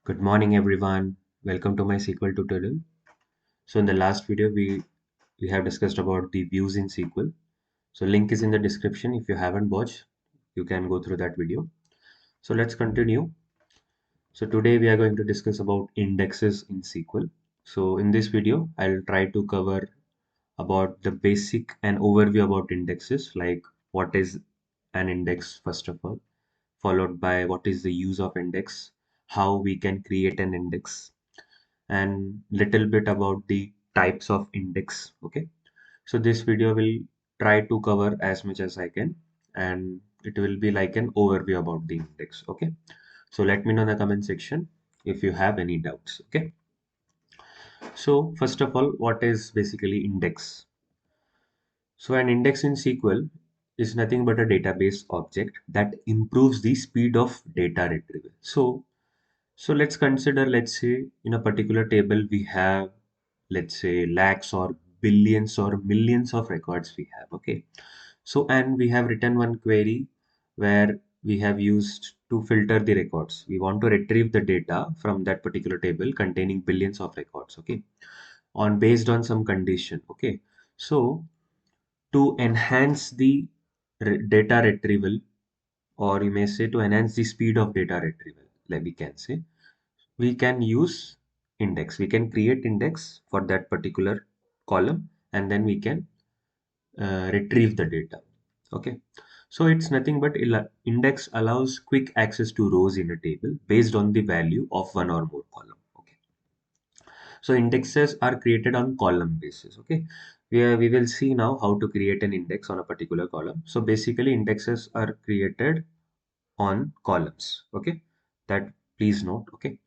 Good morning, everyone. Welcome to my SQL tutorial. So in the last video, we have discussed about the views in SQL. So link is in the description. If you haven't watched, you can go through that video. So let's continue. So today we are going to discuss about indexes in SQL. So in this video, I'll try to cover about the basic and overview about indexes, like what is an index first of all, followed by what is the use of index, how we can create an index, and little bit about the types of index. Okay, so this video will try to cover as much as I can, and it will be like an overview about the index. Okay, so let me know in the comment section if you have any doubts. Okay, so first of all, what is basically index? So an index in SQL is nothing but a database object that improves the speed of data retrieval. So let's consider, let's say in a particular table we have, let's say, lakhs or billions or millions of records we have. Okay. So, and we have written one query where we have used to filter the records. We want to retrieve the data from that particular table containing billions of records. Okay. On based on some condition. Okay. So to enhance the data retrieval, or you may say to enhance the speed of data retrieval, like we can say, we can use index. We can create index for that particular column, and then we can retrieve the data. Okay, so it's nothing but index allows quick access to rows in a table based on the value of one or more column. Okay, so indexes are created on column basis. Okay, we will see now how to create an index on a particular column. So basically indexes are created on columns. Okay, that please note. Okay,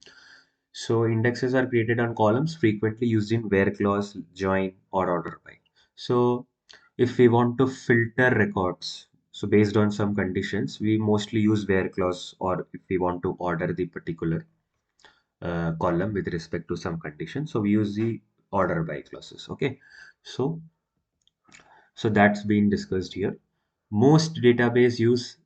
so indexes are created on columns frequently used in where clause, join, or order by. So if we want to filter records, so based on some conditions, we mostly use where clause, or if we want to order the particular column with respect to some condition, so we use the order by clauses. Okay, so that's been discussed here. Most database use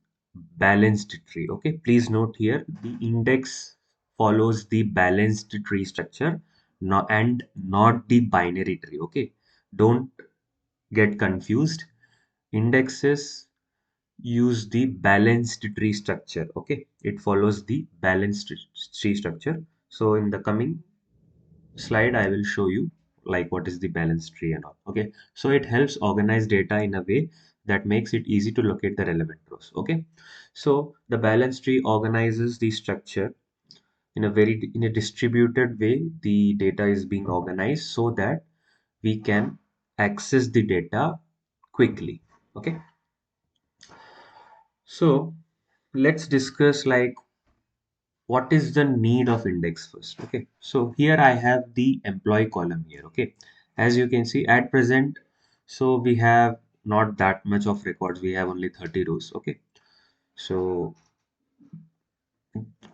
balanced tree. Okay, please note here the index follows the balanced tree structure, and not the binary tree. Okay, don't get confused. Indexes use the balanced tree structure. Okay, it follows the balanced tree structure. So in the coming slide I will show you like what is the balance tree and all. Okay, so it helps organize data in a way that makes it easy to locate the relevant rows. Okay, so the balance tree organizes the structure in a distributed way. The data is being organized so that we can access the data quickly. Okay, so let's discuss like what is the need of index first. Okay, so here I have the employee column here. Okay, as you can see at present, so we have not that much of records, we have only 30 rows. Okay, so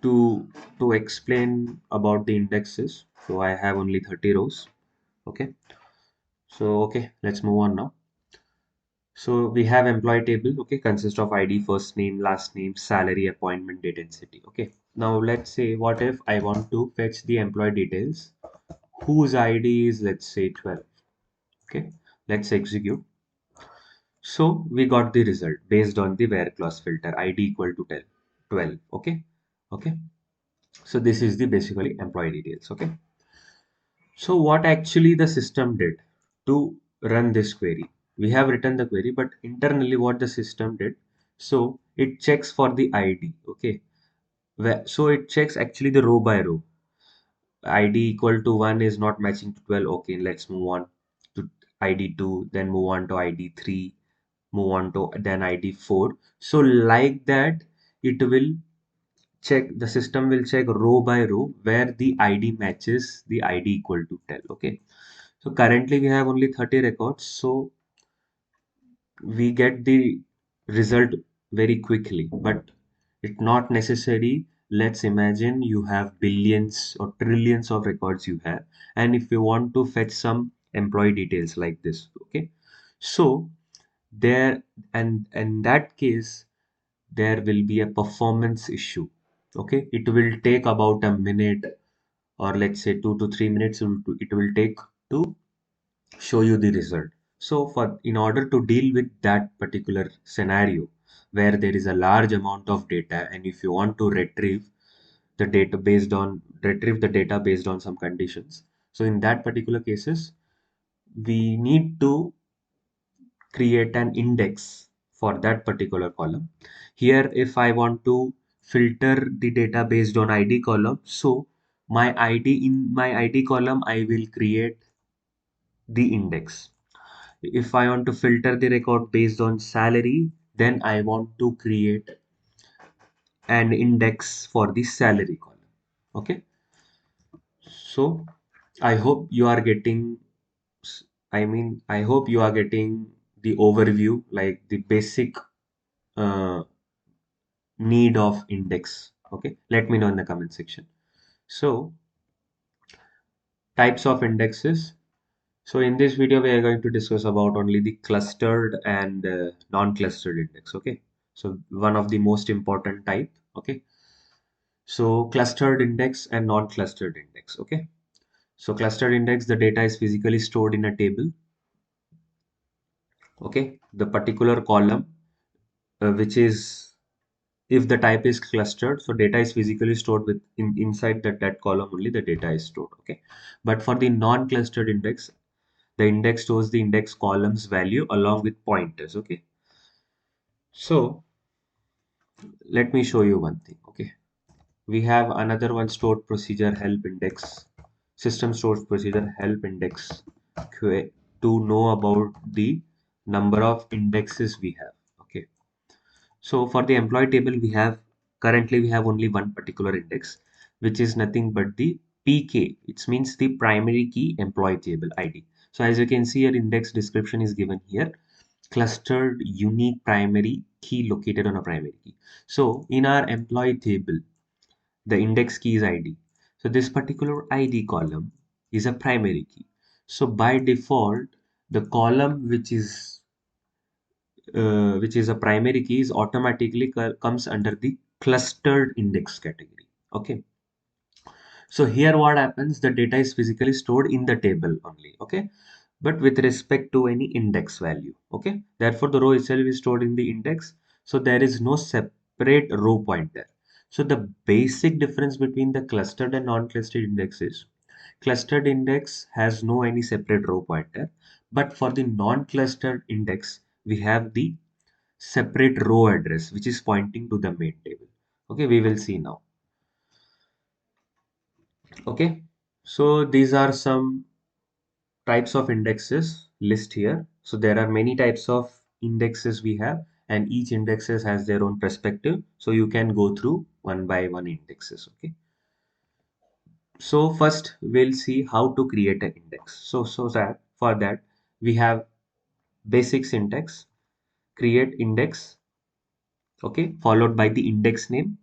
to explain about the indexes, so I have only 30 rows. Okay, so okay, let's move on now. So we have employee table, okay, consists of ID, first name, last name, salary, appointment, date, and city. Okay, now let's say what if I want to fetch the employee details whose ID is, let's say, 12. Okay, let's execute. So we got the result based on the where clause filter, ID equal to 12. Okay, okay. So this is the basically employee details. Okay. So what actually the system did to run this query? We have written the query, but internally what the system did, so it checks for the ID. Okay, so it checks actually the row by row. ID equal to 1 is not matching to 12. Okay, let's move on to ID 2, then move on to ID 3, move on to then ID 4. So like that, it will check, the system will check row by row where the ID matches the ID equal to 10. Okay, so currently we have only 30 records, so we get the result very quickly, but it's not necessary. Let's imagine you have billions or trillions of records you have, and if you want to fetch some employee details like this. Okay, so there, and in that case there will be a performance issue. Okay, it will take about a minute, or let's say 2 to 3 minutes it will take to show you the result. So for in order to deal with that particular scenario where there is a large amount of data, and if you want to retrieve the data based on some conditions, so in that particular cases we need to create an index for that particular column. Here, if I want to filter the data based on ID column, so my ID column, I will create the index. If I want to filter the record based on salary, then I want to create an index for the salary column. Okay. So I hope you are getting, I hope you are getting the overview, like the basic uh, need of index. Okay, let me know in the comment section. So types of indexes. So in this video we are going to discuss about only the clustered and non-clustered index. Okay, so one of the most important type. Okay, so clustered index and non-clustered index. Okay, so clustered index, the data is physically stored in a table. Okay, the particular column which is, if the type is clustered, so data is physically stored inside that column only the data is stored. Okay, but for the non-clustered index, the index stores the index columns value along with pointers. Okay, so let me show you one thing. Okay, we have another one, stored procedure help index, system stores procedure help index to know about the number of indexes we have. Okay, so for the employee table, currently we have only one particular index, which is nothing but the PK. It means the primary key employee table ID. So as you can see, your index description is given here. Clustered unique primary key located on a primary key. So in our employee table, the index key is ID. So this particular ID column is a primary key. So by default, the column which is a primary key is automatically comes under the clustered index category. Okay, so here what happens, the data is physically stored in the table only. Okay, but with respect to any index value. Okay, therefore the row itself is stored in the index, so there is no separate row pointer. So the basic difference between the clustered and non-clustered index is, clustered index has no any separate row pointer, but for the non-clustered index we have the separate row address which is pointing to the main table. Okay, we will see now. Okay, so these are some types of indexes list here. So there are many types of indexes we have, and each indexes has their own perspective, so you can go through one by one indexes. Okay, so first we'll see how to create an index. So that for that we have basic syntax, create index, okay, followed by the index name,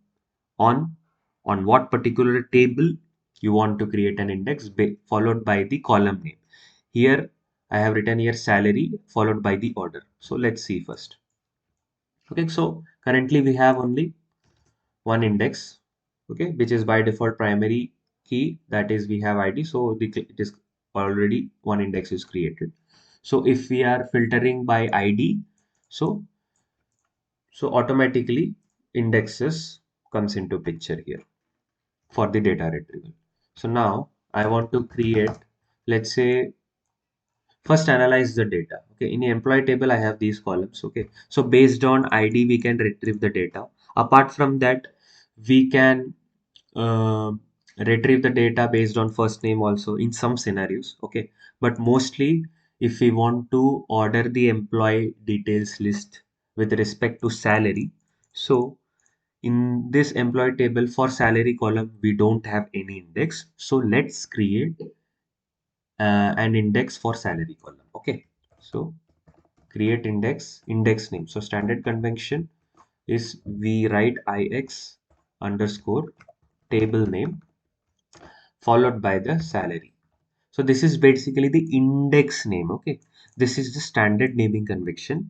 on what particular table you want to create an index, followed by the column name. Here I have written here salary followed by the order. So let's see first. Okay, so currently we have only one index, okay, which is by default primary key, that is we have ID, so it is already one index is created. So if we are filtering by ID, so automatically indexes comes into picture here for the data retrieval. So now I want to create, let's say, first analyze the data. Okay, in the employee table, I have these columns. Okay, so based on ID, we can retrieve the data. Apart from that, we can uh, retrieve the data based on first name also in some scenarios. Okay, but mostly if we want to order the employee details list with respect to salary, so in this employee table for salary column, we don't have any index. So let's create an index for salary column. Okay. So create index name. So standard convention is we write ix underscore table name followed by the salary. So this is basically the index name. Okay. This is the standard naming convention.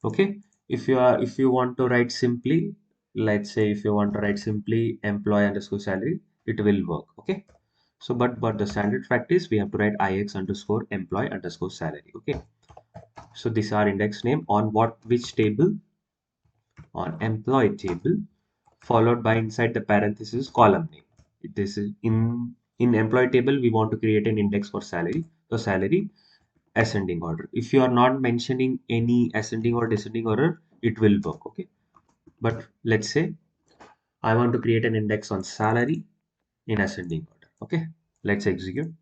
Okay. If you want to write simply, let's say if you want to write simply employee underscore salary, it will work. Okay. So, but the standard practice, we have to write ix underscore employee underscore salary. Okay. So these are index name on which table? On employee table, followed by inside the parenthesis column name. This is in employee table, we want to create an index for salary. So salary ascending order. If you are not mentioning any ascending or descending order, it will work. Okay. But let's say I want to create an index on salary in ascending order. Okay. Let's execute.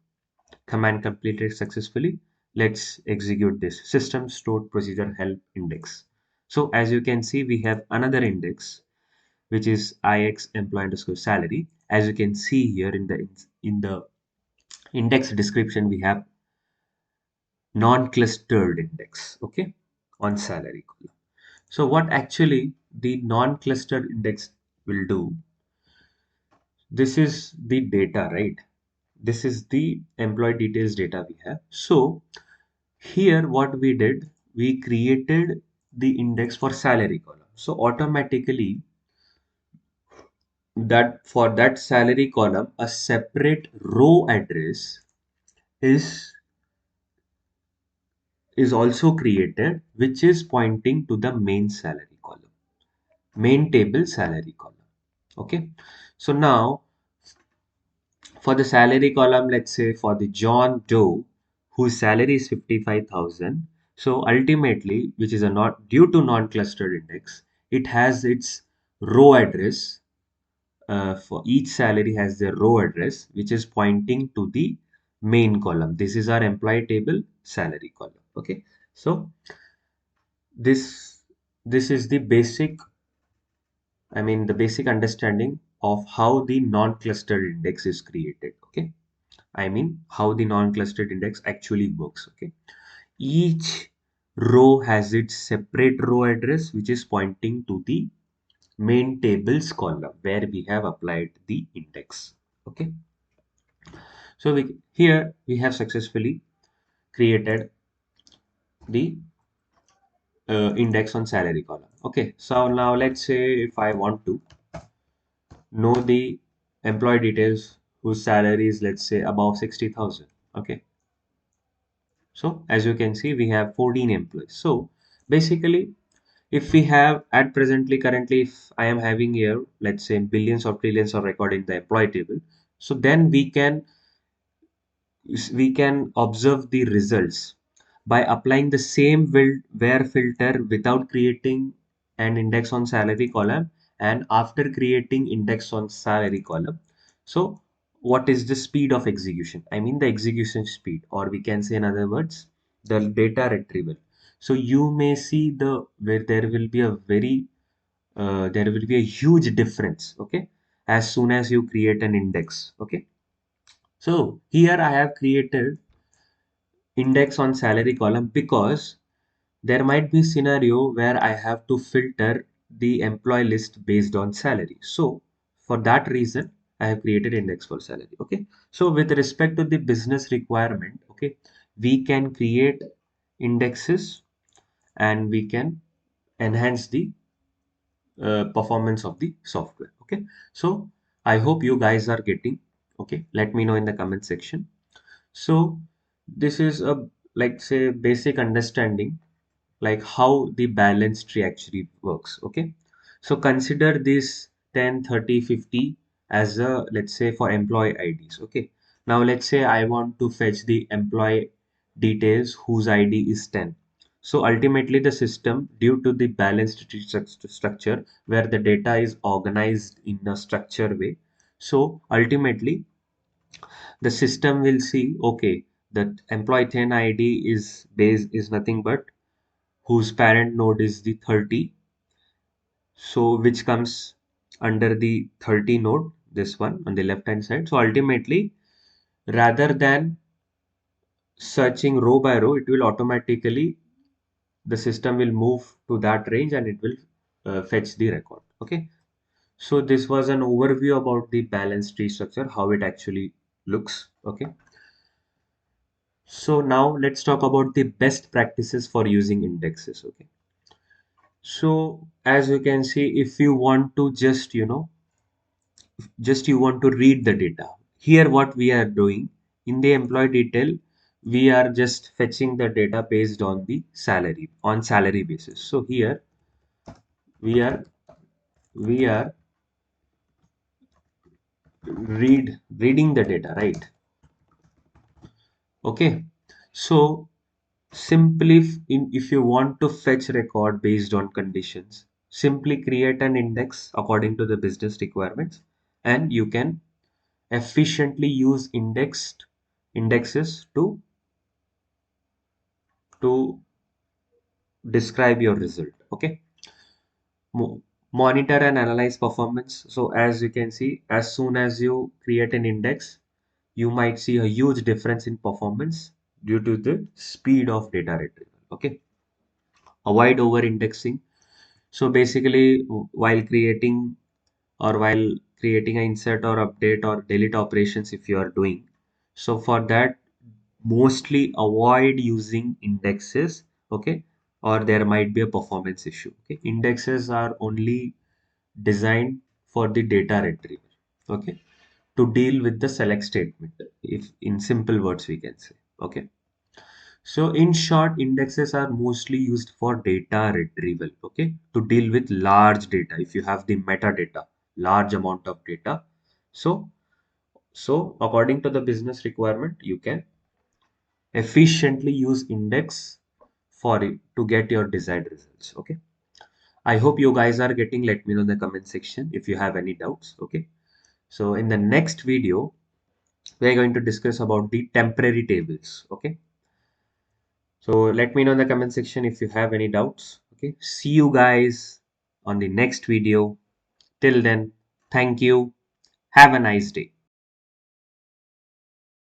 Command completed successfully. Let's execute this system stored procedure help index. So as you can see, we have another index which is ix employee underscore salary. As you can see here in the index description, we have non-clustered index. Okay, on salary column. So what actually the non-clustered index will do? This is the data, right? This is the employee details data we have. So here what we did, we created the index for salary column. So automatically that for that salary column, a separate row address is is also created, which is pointing to the main salary column, main table salary column. Okay. So now for the salary column, let's say for the John Doe, whose salary is 55,000. So ultimately, which is a not due to non-clustered index, it has its row address. For each salary has their row address, which is pointing to the main column. This is our employee table salary column. Okay. So this this is the basic, I mean the basic understanding of how the non-clustered index is created. Okay. I mean how the non-clustered index actually works. Okay. Each row has its separate row address, which is pointing to the main tables column where we have applied the index. Okay. So here we have successfully created the index on salary column. Okay. So now let's say if I want to know the employee details whose salary is, let's say, above 60,000. Okay. So as you can see, we have 14 employees. So basically, if we have at presently, currently, if I am having here, let's say billions or trillions of record in the employee table, so then we can observe the results by applying the same where filter without creating an index on salary column and after creating index on salary column. So what is the speed of execution? I mean the execution speed, or we can say in other words, the data retrieval. So you may see the where there will be a there will be a huge difference. Okay, as soon as you create an index. Okay. So here I have created index on salary column because there might be scenario where I have to filter the employee list based on salary. So for that reason, I have created index for salary. Okay. So with respect to the business requirement, okay, we can create indexes and we can enhance the performance of the software. Okay. So I hope you guys are getting. Okay. Let me know in the comment section. So this is a, like say, basic understanding like how the balance tree actually works. Okay. So consider this 10, 30, 50 as a, let's say, for employee IDs. Okay. Now let's say I want to fetch the employee details whose ID is 10. So ultimately the system, due to the balanced tree structure where the data is organized in a structured way, so ultimately the system will see, okay, that employee 10 ID is nothing but whose parent node is the 30, so which comes under the 30 node, this one on the left hand side. So ultimately, rather than searching row by row, it will automatically, the system will move to that range and it will fetch the record. Okay. So this was an overview about the balanced tree structure, how it actually looks. Okay. So now let's talk about the best practices for using indexes. Okay. So as you can see, if you want to just, just you want to read the data. Here what we are doing in the employee detail, we are just fetching the data based on the salary, on salary basis. So here we are reading the data, right? Okay. So simply if you want to fetch record based on conditions, simply create an index according to the business requirements, and you can efficiently use indexes to describe your result. Okay. Mo- Monitor and analyze performance. So as you can see, as soon as you create an index, you might see a huge difference in performance due to the speed of data retrieval. Okay. Avoid over indexing. So basically, while creating while creating an insert or update or delete operations, if you are doing, so for that, mostly avoid using indexes. Okay. Or there might be a performance issue. Okay. Indexes are only designed for the data retrieval. Okay. To deal with the select statement, if in simple words we can say. Okay. So in short, indexes are mostly used for data retrieval, okay, to deal with large data. If you have the metadata, large amount of data, so according to the business requirement, you can efficiently use index for it to get your desired results. Okay. I hope you guys are getting. Let me know in the comment section if you have any doubts. Okay. So in the next video, we are going to discuss about the temporary tables. Okay. So let me know in the comment section if you have any doubts. Okay. See you guys on the next video. Till then, thank you. Have a nice day.